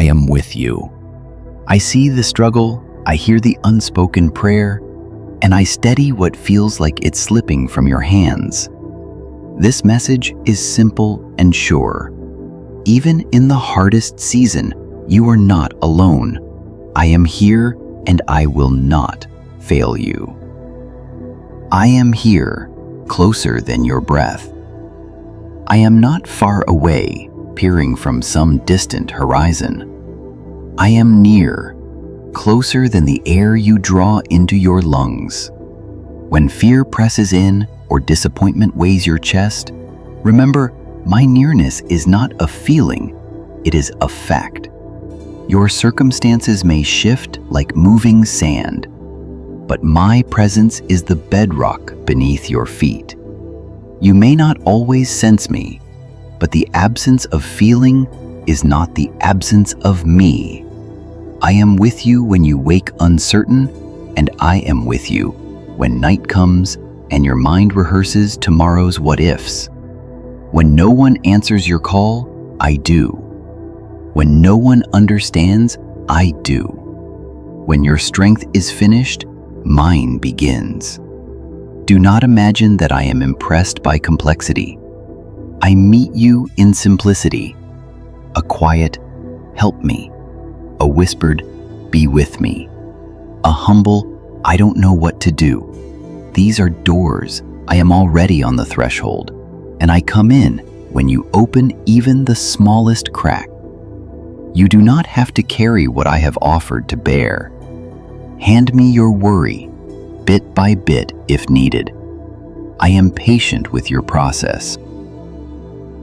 am with you. I see the struggle, I hear the unspoken prayer, and I steady what feels like it's slipping from your hands. This message is simple and sure. Even in the hardest season, you are not alone. I am here and I will not fail you. I am here, closer than your breath. I am not far away, peering from some distant horizon. I am near, closer than the air you draw into your lungs. When fear presses in or disappointment weighs your chest, remember, my nearness is not a feeling, it is a fact. Your circumstances may shift like moving sand, but my presence is the bedrock beneath your feet. You may not always sense me, but the absence of feeling is not the absence of me. I am with you when you wake uncertain, and I am with you when night comes and your mind rehearses tomorrow's what-ifs. When no one answers your call, I do. When no one understands, I do. When your strength is finished, mine begins. Do not imagine that I am impressed by complexity. I meet you in simplicity. A quiet, help me. A whispered, be with me. A humble, I don't know what to do. These are doors. I am already on the threshold, and I come in when you open even the smallest crack. You do not have to carry what I have offered to bear. Hand me your worry, bit by bit if needed. I am patient with your process.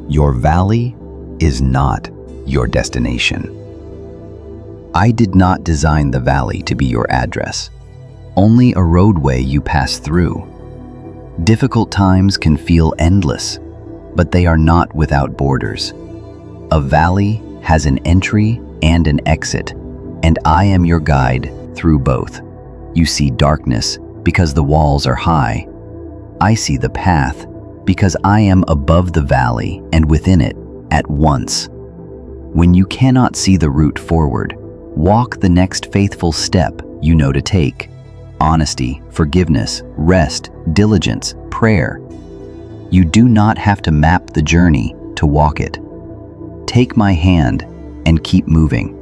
Your valley is not your destination. I did not design the valley to be your address, only a roadway you pass through. Difficult times can feel endless, but they are not without borders. A valley has an entry and an exit, and I am your guide through both. You see darkness because the walls are high. I see the path because I am above the valley and within it at once. When you cannot see the route forward, walk the next faithful step you know to take. Honesty, forgiveness, rest, diligence, prayer. You do not have to map the journey to walk it. Take my hand and keep moving.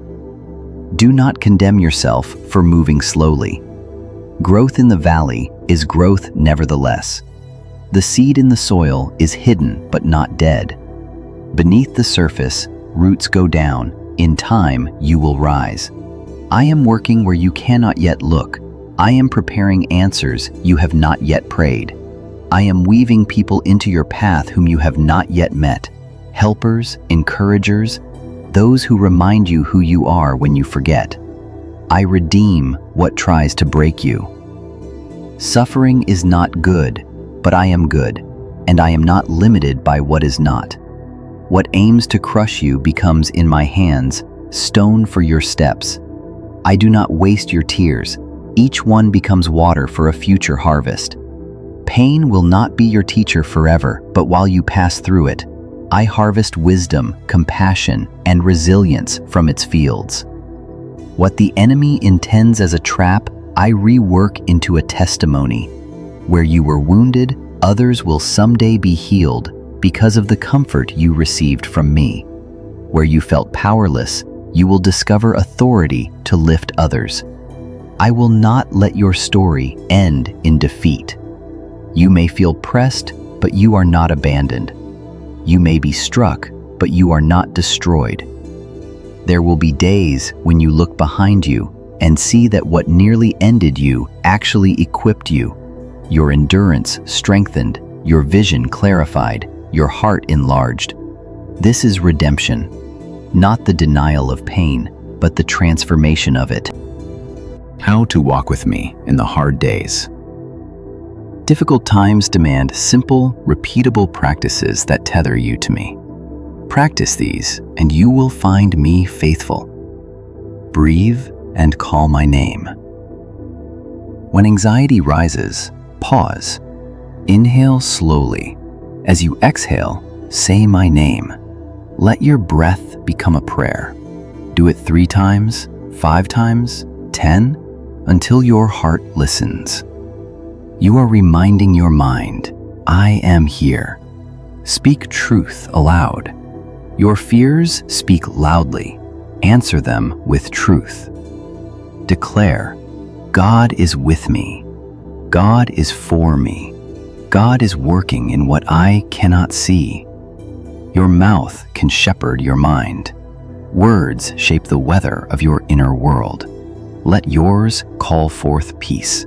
Do not condemn yourself for moving slowly. Growth in the valley is growth nevertheless. The seed in the soil is hidden but not dead. Beneath the surface, roots go down. In time, you will rise. I am working where you cannot yet look. I am preparing answers you have not yet prayed. I am weaving people into your path whom you have not yet met. Helpers, encouragers, those who remind you who you are when you forget. I redeem what tries to break you. Suffering is not good, but I am good, and I am not limited by what is not. What aims to crush you becomes in my hands, stone for your steps. I do not waste your tears. Each one becomes water for a future harvest. Pain will not be your teacher forever, but while you pass through it, I harvest wisdom, compassion, and resilience from its fields. What the enemy intends as a trap, I rework into a testimony. Where you were wounded, others will someday be healed because of the comfort you received from me. Where you felt powerless, you will discover authority to lift others. I will not let your story end in defeat. You may feel pressed, but you are not abandoned. You may be struck, but you are not destroyed. There will be days when you look behind you and see that what nearly ended you actually equipped you. Your endurance strengthened, your vision clarified, your heart enlarged. This is redemption, not the denial of pain, but the transformation of it. How to walk with me in the hard days. Difficult times demand simple, repeatable practices that tether you to me. Practice these, and you will find me faithful. Breathe and call my name. When anxiety rises, pause. Inhale slowly. As you exhale, say my name. Let your breath become a prayer. Do it 3 times, 5 times, 10, until your heart listens. You are reminding your mind, I am here. Speak truth aloud. Your fears speak loudly. Answer them with truth. Declare, God is with me. God is for me. God is working in what I cannot see. Your mouth can shepherd your mind. Words shape the weather of your inner world. Let yours call forth peace.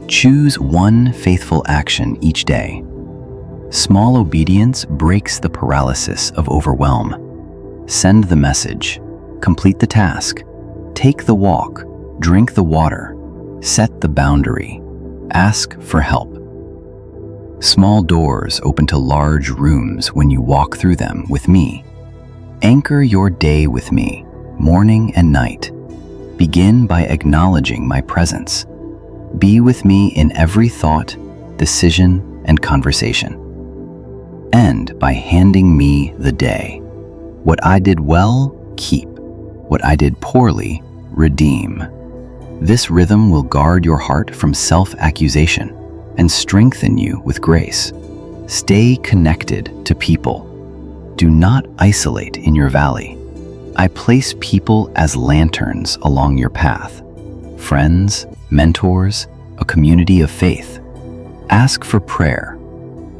Choose one faithful action each day. Small obedience breaks the paralysis of overwhelm. Send the message. Complete the task. Take the walk. Drink the water. Set the boundary. Ask for help. Small doors open to large rooms when you walk through them with me. Anchor your day with me, morning and night. Begin by acknowledging my presence. Be with me in every thought, decision, and conversation. End by handing me the day. What I did well, keep. What I did poorly, redeem. This rhythm will guard your heart from self-accusation and strengthen you with grace. Stay connected to people. Do not isolate in your valley. I place people as lanterns along your path. Friends, mentors, a community of faith. Ask for prayer.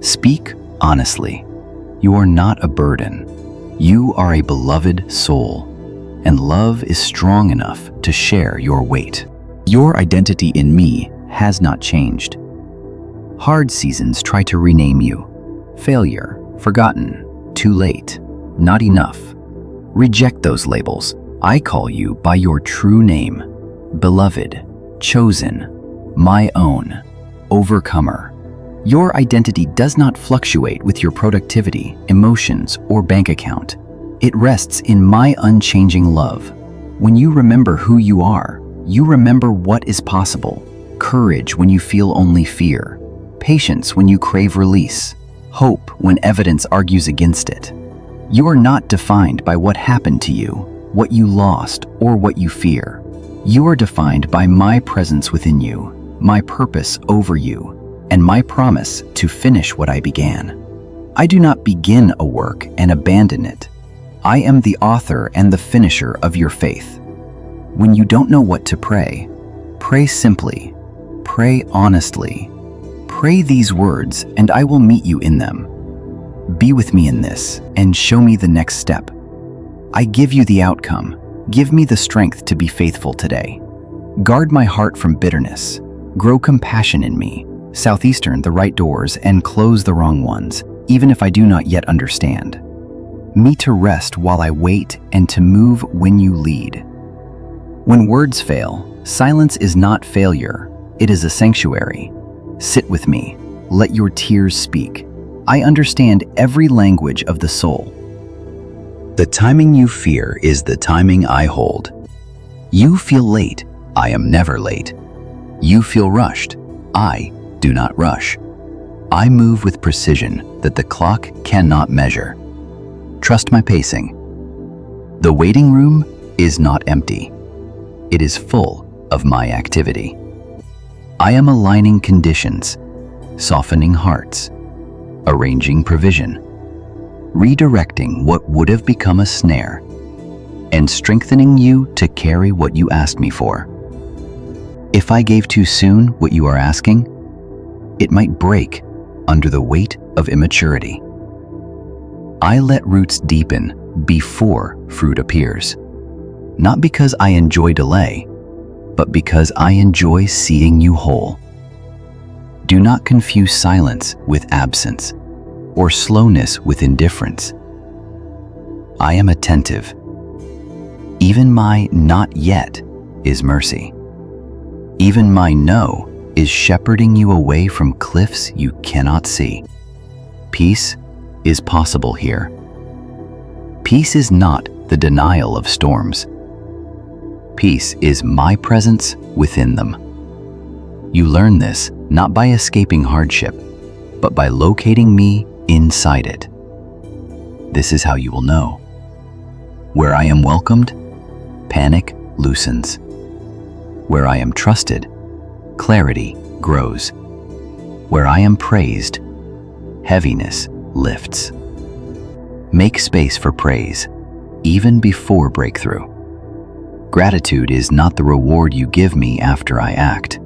Speak honestly. You are not a burden. You are a beloved soul, and love is strong enough to share your weight. Your identity in me has not changed. Hard seasons try to rename you. Failure, forgotten, too late, not enough. Reject those labels. I call you by your true name. Beloved, chosen, my own, overcomer. Your identity does not fluctuate with your productivity, emotions, or bank account. It rests in my unchanging love. When you remember who you are, you remember what is possible. Courage when you feel only fear. Patience when you crave release. Hope when evidence argues against it. You are not defined by what happened to you, what you lost, or what you fear. You are defined by my presence within you, my purpose over you, and my promise to finish what I began. I do not begin a work and abandon it. I am the author and the finisher of your faith. When you don't know what to pray, pray simply, pray honestly. Pray these words, and I will meet you in them. Be with me in this, and show me the next step. I give you the outcome. Give me the strength to be faithful today. Guard my heart from bitterness. Grow compassion in me. Southeastern the right doors and close the wrong ones, even if I do not yet understand. Me to rest while I wait and to move when you lead. When words fail, silence is not failure. It is a sanctuary. Sit with me. Let your tears speak. I understand every language of the soul. The timing you fear is the timing I hold. You feel late. I am never late. You feel rushed. I do not rush. I move with precision that the clock cannot measure. Trust my pacing. The waiting room is not empty. It is full of my activity. I am aligning conditions, softening hearts, arranging provision, redirecting what would have become a snare, and strengthening you to carry what you asked me for. If I gave too soon what you are asking, it might break under the weight of immaturity. I let roots deepen before fruit appears, not because I enjoy delay, but because I enjoy seeing you whole. Do not confuse silence with absence, or slowness with indifference. I am attentive. Even my not yet is mercy. Even my no is shepherding you away from cliffs you cannot see. Peace is possible here. Peace is not the denial of storms. Peace is my presence within them. You learn this not by escaping hardship, but by locating me inside it. This is how you will know. Where I am welcomed, panic loosens. Where I am trusted, clarity grows. Where I am praised, heaviness lifts. Make space for praise, even before breakthrough. Gratitude is not the reward you give me after I act.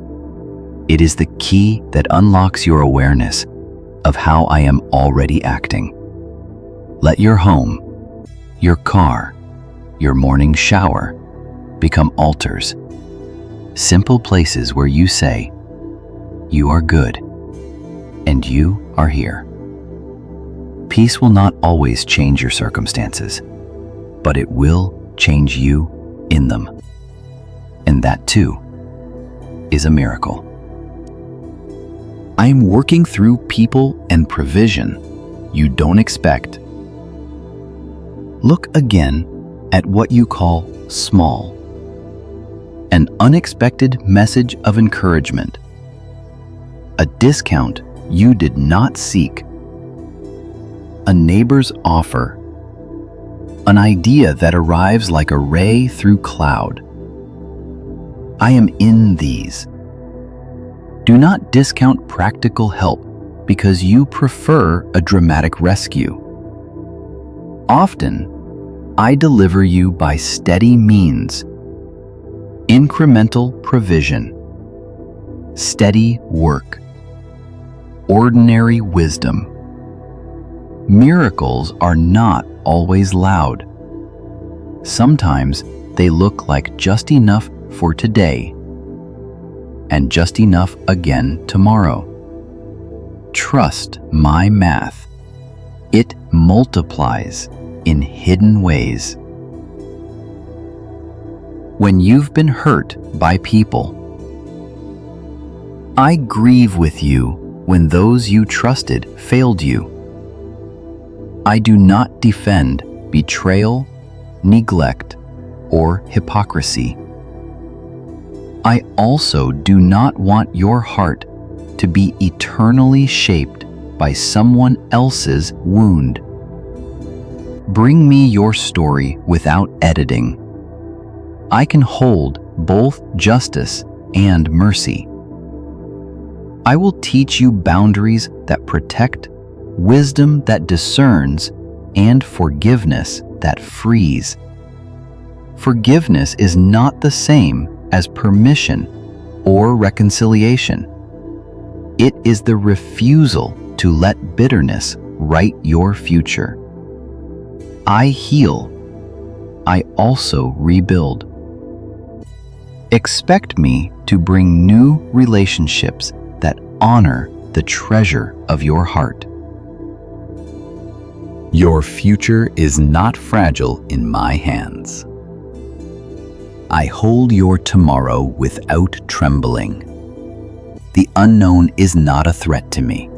It is the key that unlocks your awareness of how I am already acting. Let your home, your car, your morning shower become altars, simple places where you say, "You are good, and you are here." Peace will not always change your circumstances, but it will change you in them. And that too is a miracle. I am working through people and provision you don't expect. Look again at what you call small. An unexpected message of encouragement. A discount you did not seek. A neighbor's offer. An idea that arrives like a ray through cloud. I am in these. Do not discount practical help because you prefer a dramatic rescue. Often, I deliver you by steady means, incremental provision, steady work, ordinary wisdom. Miracles are not always loud. Sometimes they look like just enough for today and just enough again tomorrow. Trust my math. It multiplies in hidden ways. When you've been hurt by people, I grieve with you when those you trusted failed you. I do not defend betrayal, neglect, or hypocrisy. I also do not want your heart to be eternally shaped by someone else's wound. Bring me your story without editing. I can hold both justice and mercy. I will teach you boundaries that protect, wisdom that discerns, and forgiveness that frees. Forgiveness is not the same as permission or reconciliation. It is the refusal to let bitterness write your future. I heal. I also rebuild. Expect me to bring new relationships that honor the treasure of your heart. Your future is not fragile in my hands. I hold your tomorrow without trembling. The unknown is not a threat to me.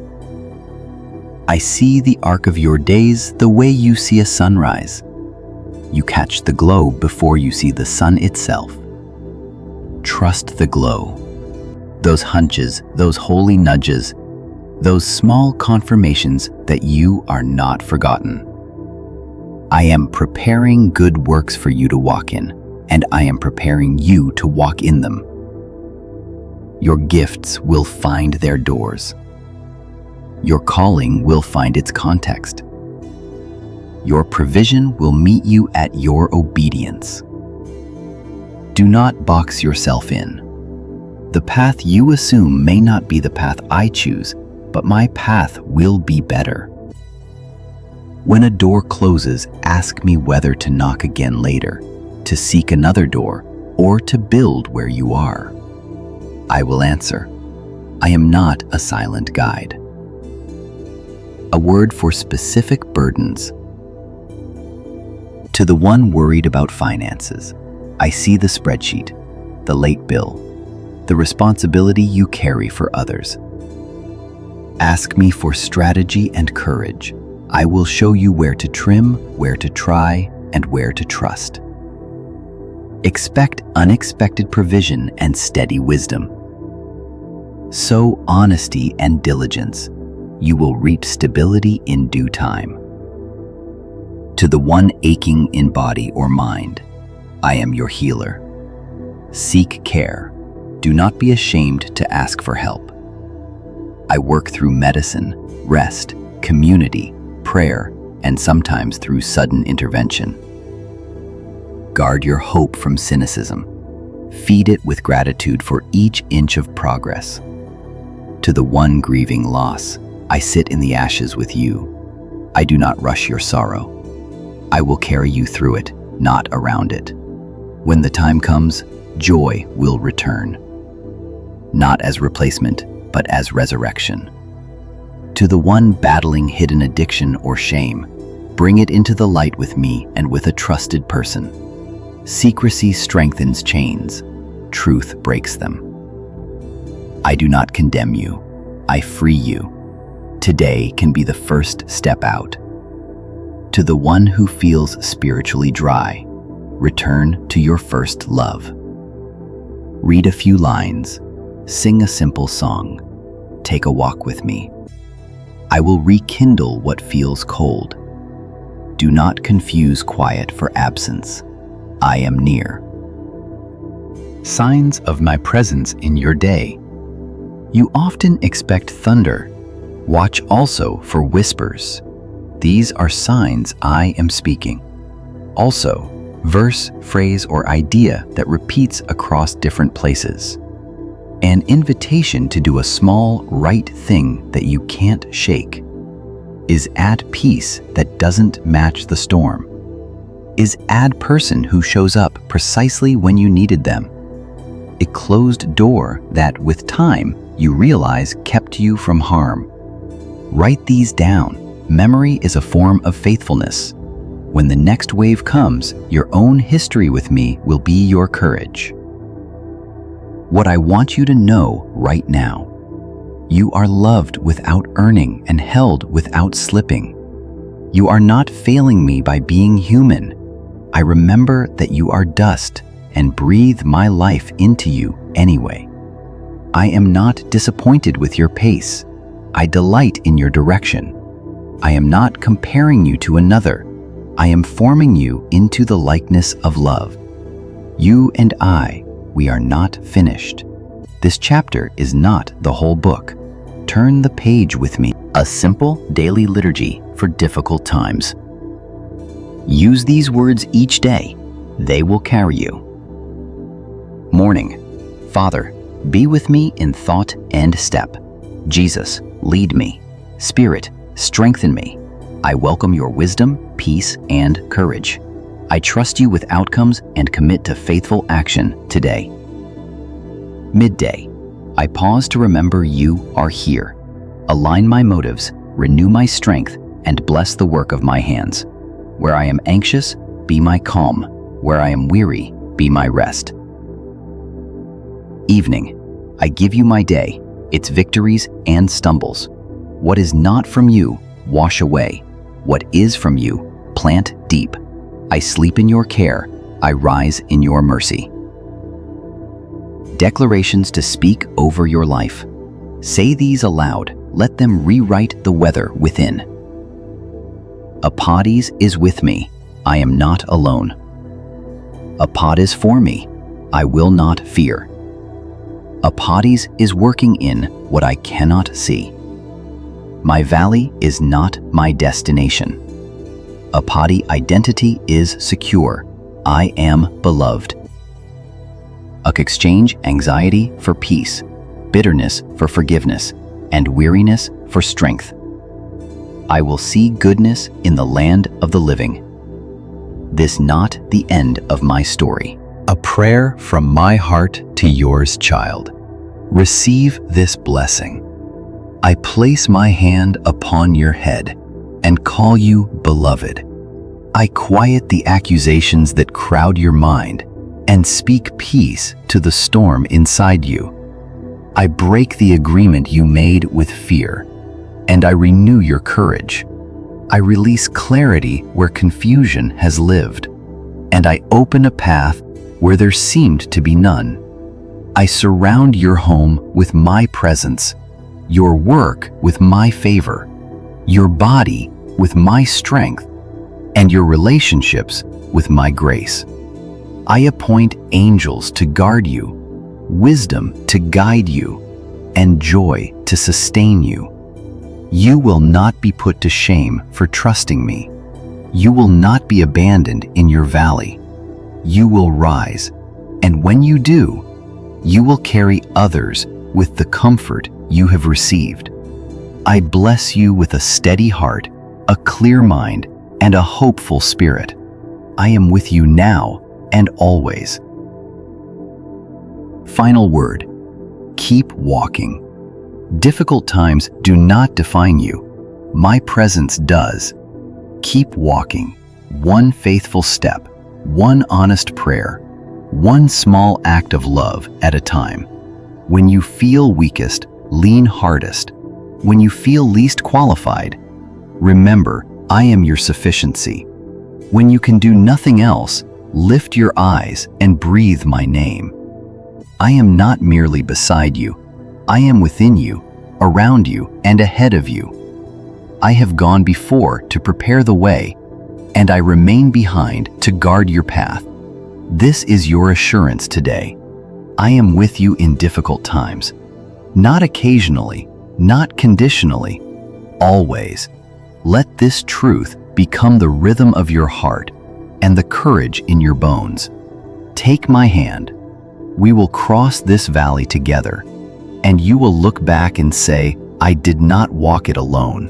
I see the arc of your days the way you see a sunrise. You catch the glow before you see the sun itself. Trust the glow. Those hunches, those holy nudges, those small confirmations that you are not forgotten. I am preparing good works for you to walk in, and I am preparing you to walk in them. Your gifts will find their doors. Your calling will find its context. Your provision will meet you at your obedience. Do not box yourself in. The path you assume may not be the path I choose, but my path will be better. When a door closes, ask me whether to knock again later, to seek another door, or to build where you are. I will answer. I am not a silent guide. A word for specific burdens. To the one worried about finances, I see the spreadsheet, the late bill, the responsibility you carry for others. Ask me for strategy and courage. I will show you where to trim, where to try, and where to trust. Expect unexpected provision and steady wisdom. Sow honesty and diligence. You will reap stability in due time. To the one aching in body or mind, I am your healer. Seek care. Do not be ashamed to ask for help. I work through medicine, rest, community, prayer, and sometimes through sudden intervention. Guard your hope from cynicism. Feed it with gratitude for each inch of progress. To the one grieving loss, I sit in the ashes with you. I do not rush your sorrow. I will carry you through it, not around it. When the time comes, joy will return. Not as replacement, but as resurrection. To the one battling hidden addiction or shame, bring it into the light with me and with a trusted person. Secrecy strengthens chains. Truth breaks them. I do not condemn you. I free you. Today can be the first step out. To the one who feels spiritually dry, return to your first love. Read a few lines. Sing a simple song. Take a walk with me. I will rekindle what feels cold. Do not confuse quiet for absence. I am near. Signs of my presence in your day. You often expect thunder. Watch also for whispers. These are signs I am speaking. Also, verse, phrase, or idea that repeats across different places. An invitation to do a small, right thing that you can't shake. Is at peace that doesn't match the storm. Is add person who shows up precisely when you needed them. A closed door that, with time, you realize kept you from harm. Write these down. Memory is a form of faithfulness. When the next wave comes, your own history with me will be your courage. What I want you to know right now. You are loved without earning and held without slipping. You are not failing me by being human. I remember that you are dust and breathe my life into you anyway. I am not disappointed with your pace. I delight in your direction. I am not comparing you to another. I am forming you into the likeness of love. You and I, we are not finished. This chapter is not the whole book. Turn the page with me. A simple daily liturgy for difficult times. Use these words each day. They will carry you. Morning. Father, be with me in thought and step. Jesus, lead me. Spirit, strengthen me. I welcome your wisdom, peace, and courage. I trust you with outcomes and commit to faithful action today. Midday. I pause to remember you are here. Align my motives, renew my strength, and bless the work of my hands. Where I am anxious, be my calm. Where I am weary, be my rest. Evening. I give you my day, its victories and stumbles. What is not from you, wash away. What is from you, plant deep. I sleep in your care, I rise in your mercy. Declarations to speak over your life. Say these aloud, let them rewrite the weather within. Apades is with me, I am not alone. Apad is for me, I will not fear. Apades is working in what I cannot see. My valley is not my destination. Apadi identity is secure. I am beloved. Exchange anxiety for peace, bitterness for forgiveness, and weariness for strength. I will see goodness in the land of the living. This not the end of my story. A prayer from my heart to yours, child. Receive this blessing. I place my hand upon your head and call you beloved. I quiet the accusations that crowd your mind and speak peace to the storm inside you. I break the agreement you made with fear, and I renew your courage. I release clarity where confusion has lived, and I open a path where there seemed to be none. I surround your home with my presence, your work with my favor, your body with my strength, and your relationships with my grace. I appoint angels to guard you, wisdom to guide you, and joy to sustain you. You will not be put to shame for trusting me. You will not be abandoned in your valley. You will rise, and when you do, you will carry others with the comfort you have received. I bless you with a steady heart, a clear mind, and a hopeful spirit. I am with you now and always. Final word: keep walking. Difficult times do not define you. My presence does. Keep walking, one faithful step, one honest prayer, one small act of love at a time. When you feel weakest, lean hardest. When you feel least qualified, remember, I am your sufficiency. When you can do nothing else, lift your eyes and breathe my name. I am not merely beside you. I am within you, around you, and ahead of you. I have gone before to prepare the way, and I remain behind to guard your path. This is your assurance today. I am with you in difficult times. Not occasionally, not conditionally, always. Let this truth become the rhythm of your heart and the courage in your bones. Take my hand. We will cross this valley together, and you will look back and say, I did not walk it alone.